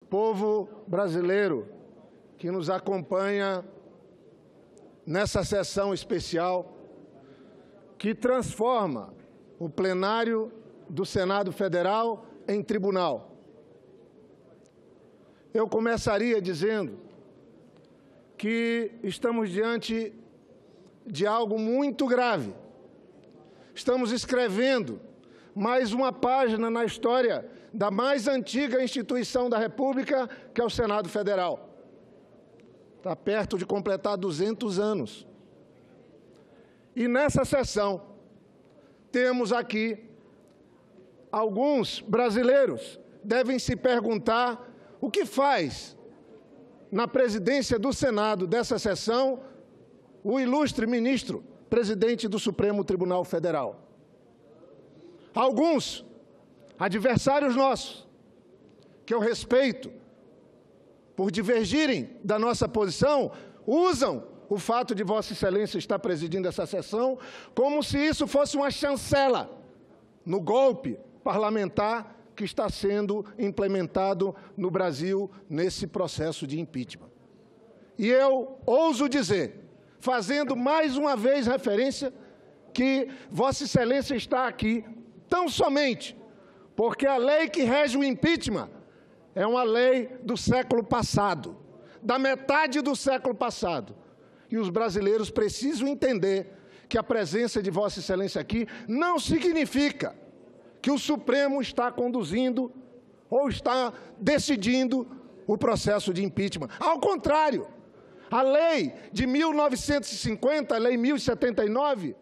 povo brasileiro que nos acompanha nessa sessão especial que transforma o plenário do Senado Federal em tribunal. Eu começaria dizendo que estamos diante de algo muito grave. Estamos escrevendo mais uma página na história da mais antiga instituição da República, que é o Senado Federal. Está perto de completar 200 anos. E nessa sessão, temos aqui alguns brasileiros devem se perguntar o que faz na presidência do Senado dessa sessão o ilustre ministro, presidente do Supremo Tribunal Federal. Alguns adversários nossos, que eu respeito, por divergirem da nossa posição, usam o fato de Vossa Excelência estar presidindo essa sessão como se isso fosse uma chancela no golpe parlamentar que está sendo implementado no Brasil nesse processo de impeachment. E eu ouso dizer, fazendo mais uma vez referência, que Vossa Excelência está aqui tão somente porque a lei que rege o impeachment é uma lei do século passado, da metade do século passado. E os brasileiros precisam entender que a presença de Vossa Excelência aqui não significa que o Supremo está conduzindo ou está decidindo o processo de impeachment. Ao contrário, a lei de 1950, a lei 1079,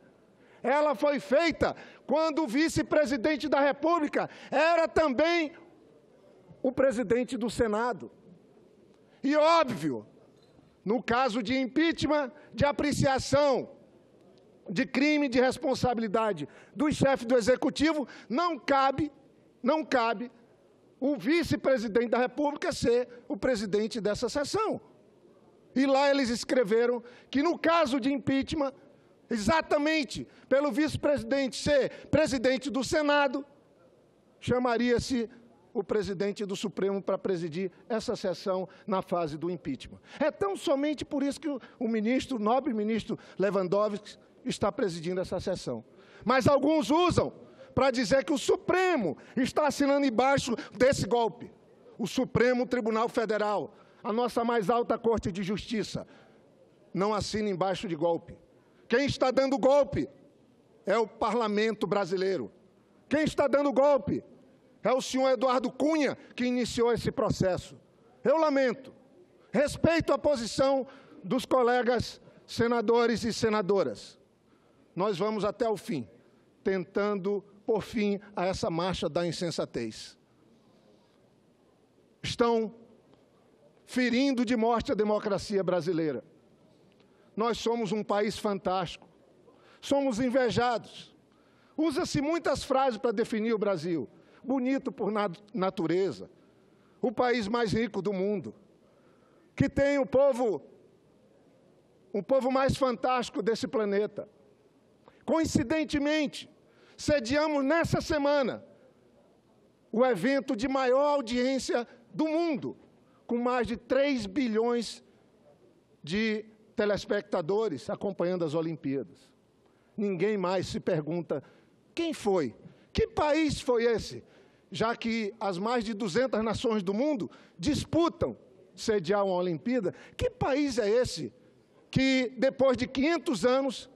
ela foi feita quando o vice-presidente da República era também o presidente do Senado. E óbvio, no caso de impeachment, de apreciação de crime de responsabilidade do chefe do Executivo, não cabe o vice-presidente da República ser o presidente dessa sessão. E lá eles escreveram que, no caso de impeachment, exatamente pelo vice-presidente ser presidente do Senado, chamaria-se o presidente do Supremo para presidir essa sessão na fase do impeachment. É tão somente por isso que o ministro, o nobre ministro Lewandowski, está presidindo essa sessão. Mas alguns usam para dizer que o Supremo está assinando embaixo desse golpe. O Supremo Tribunal Federal, a nossa mais alta Corte de Justiça, não assina embaixo de golpe. Quem está dando golpe é o Parlamento brasileiro. Quem está dando golpe é o senhor Eduardo Cunha, que iniciou esse processo. Eu lamento, respeito a posição dos colegas senadores e senadoras. Nós vamos até o fim, tentando pôr fim a essa marcha da insensatez. Estão ferindo de morte a democracia brasileira. Nós somos um país fantástico, somos invejados. Usa-se muitas frases para definir o Brasil. Bonito por natureza, o país mais rico do mundo, que tem o povo mais fantástico desse planeta. Coincidentemente, sediamos nessa semana o evento de maior audiência do mundo, com mais de 3 bilhões de telespectadores acompanhando as Olimpíadas. Ninguém mais se pergunta quem foi, que país foi esse, já que as mais de 200 nações do mundo disputam sediar uma Olimpíada. Que país é esse que, depois de 500 anos,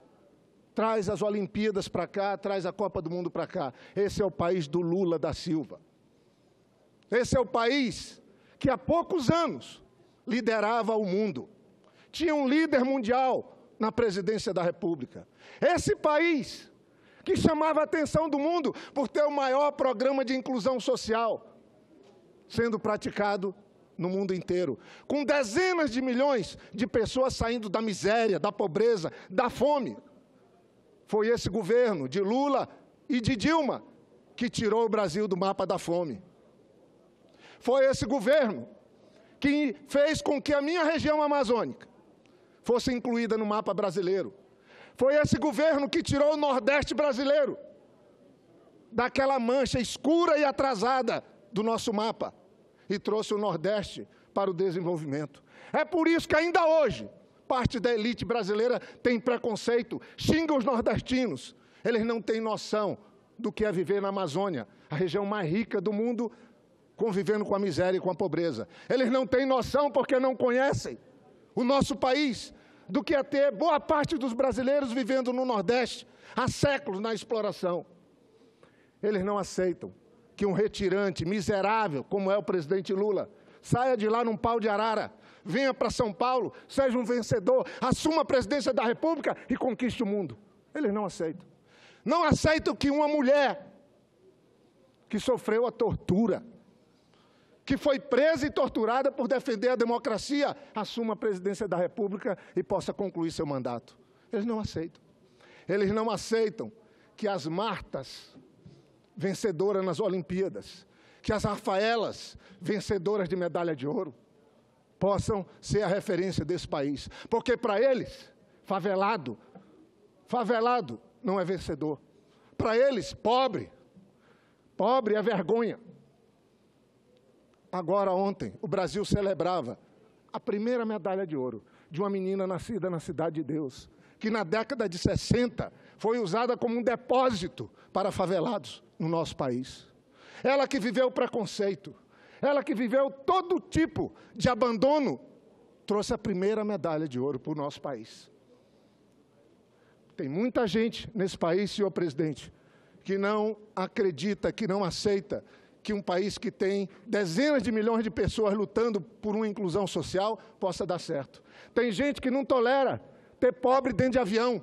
traz as Olimpíadas para cá, traz a Copa do Mundo para cá? Esse é o país do Lula da Silva. Esse é o país que há poucos anos liderava o mundo. Tinha um líder mundial na presidência da República. Esse país que chamava a atenção do mundo por ter o maior programa de inclusão social sendo praticado no mundo inteiro, com dezenas de milhões de pessoas saindo da miséria, da pobreza, da fome. Foi esse governo de Lula e de Dilma que tirou o Brasil do mapa da fome. Foi esse governo que fez com que a minha região amazônica fosse incluída no mapa brasileiro. Foi esse governo que tirou o Nordeste brasileiro daquela mancha escura e atrasada do nosso mapa. e trouxe o Nordeste para o desenvolvimento. É por isso que ainda hoje, parte da elite brasileira tem preconceito, xinga os nordestinos. Eles não têm noção do que é viver na Amazônia, a região mais rica do mundo, convivendo com a miséria e com a pobreza. Eles não têm noção porque não conhecem o nosso país, do que é ter boa parte dos brasileiros vivendo no Nordeste, há séculos na exploração. Eles não aceitam que um retirante miserável, como é o presidente Lula, saia de lá num pau de arara, venha para São Paulo, seja um vencedor, assuma a presidência da República e conquiste o mundo. Eles não aceitam. Não aceitam que uma mulher que sofreu a tortura, que foi presa e torturada por defender a democracia, assuma a presidência da República e possa concluir seu mandato. Eles não aceitam. Eles não aceitam que as Martas, vencedoras nas Olimpíadas, que as Rafaelas, vencedoras de medalha de ouro, possam ser a referência desse país. Porque para eles, favelado não é vencedor. Para eles, pobre é vergonha. Agora, ontem, o Brasil celebrava a primeira medalha de ouro de uma menina nascida na Cidade de Deus, que na década de 60 foi usada como um depósito para favelados no nosso país. Ela que viveu o preconceito, ela que viveu todo tipo de abandono, trouxe a primeira medalha de ouro para o nosso país. Tem muita gente nesse país, senhor presidente, que não acredita, que não aceita que um país que tem dezenas de milhões de pessoas lutando por uma inclusão social possa dar certo. Tem gente que não tolera ter pobre dentro de avião.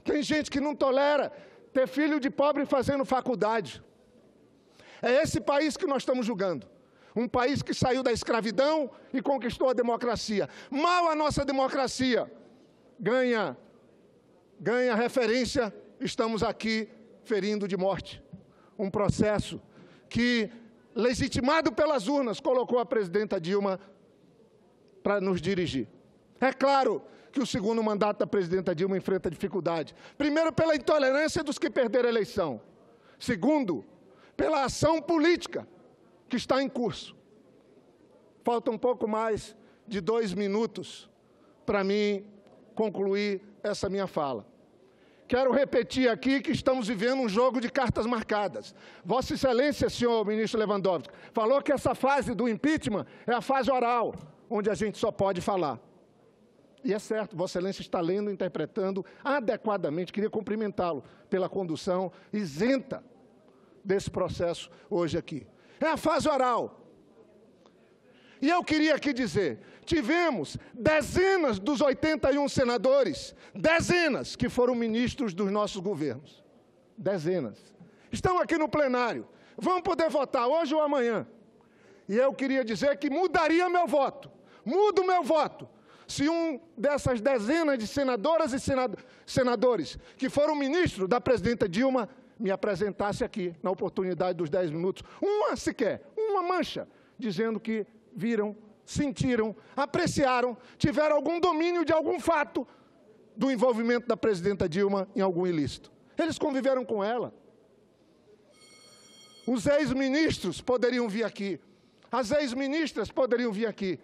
Tem gente que não tolera ter filho de pobre fazendo faculdade. É esse país que nós estamos julgando. Um país que saiu da escravidão e conquistou a democracia. Mal a nossa democracia ganha referência, estamos aqui ferindo de morte um processo que, legitimado pelas urnas, colocou a presidenta Dilma para nos dirigir. É claro que o segundo mandato da presidenta Dilma enfrenta dificuldade. Primeiro, pela intolerância dos que perderam a eleição. Segundo, pela ação política que está em curso. Falta um pouco mais de 2 minutos para mim concluir essa minha fala. Quero repetir aqui que estamos vivendo um jogo de cartas marcadas. Vossa Excelência, senhor ministro Lewandowski, falou que essa fase do impeachment é a fase oral, onde a gente só pode falar. E é certo, Vossa Excelência está lendo e interpretando adequadamente. Queria cumprimentá-lo pela condução isenta desse processo hoje aqui. É a fase oral. E eu queria aqui dizer, tivemos dezenas dos 81 senadores, dezenas que foram ministros dos nossos governos. Dezenas. Estão aqui no plenário. Vão poder votar hoje ou amanhã. E eu queria dizer que mudaria meu voto. Mudo meu voto. Se um dessas dezenas de senadoras e senadores que foram ministros da presidenta Dilma me apresentasse aqui, na oportunidade dos 10 minutos, uma sequer, uma mancha, dizendo que viram, sentiram, apreciaram, tiveram algum domínio de algum fato do envolvimento da presidenta Dilma em algum ilícito. Eles conviveram com ela. Os ex-ministros poderiam vir aqui. As ex-ministras poderiam vir aqui,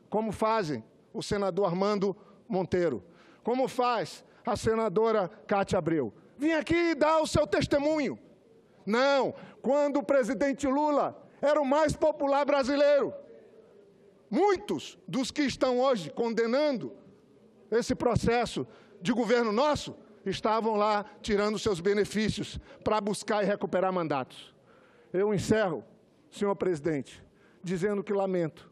como fazem o senador Armando Monteiro, como faz a senadora Cátia Abreu. Vim aqui e dar o seu testemunho. Não, quando o presidente Lula era o mais popular brasileiro, muitos dos que estão hoje condenando esse processo de governo nosso estavam lá tirando seus benefícios para buscar e recuperar mandatos. Eu encerro, senhor presidente, dizendo que lamento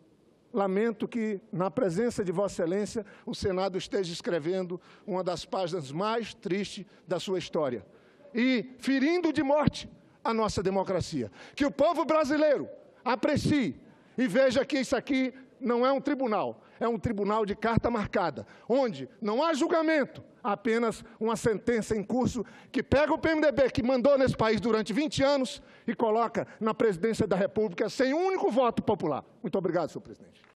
que, na presença de Vossa Excelência, o Senado esteja escrevendo uma das páginas mais tristes da sua história e ferindo de morte a nossa democracia. Que o povo brasileiro aprecie e veja que isso aqui não é um tribunal, é um tribunal de carta marcada, onde não há julgamento, apenas uma sentença em curso que pega o PMDB, que mandou nesse país durante 20 anos, e coloca na presidência da República sem um único voto popular. Muito obrigado, senhor presidente.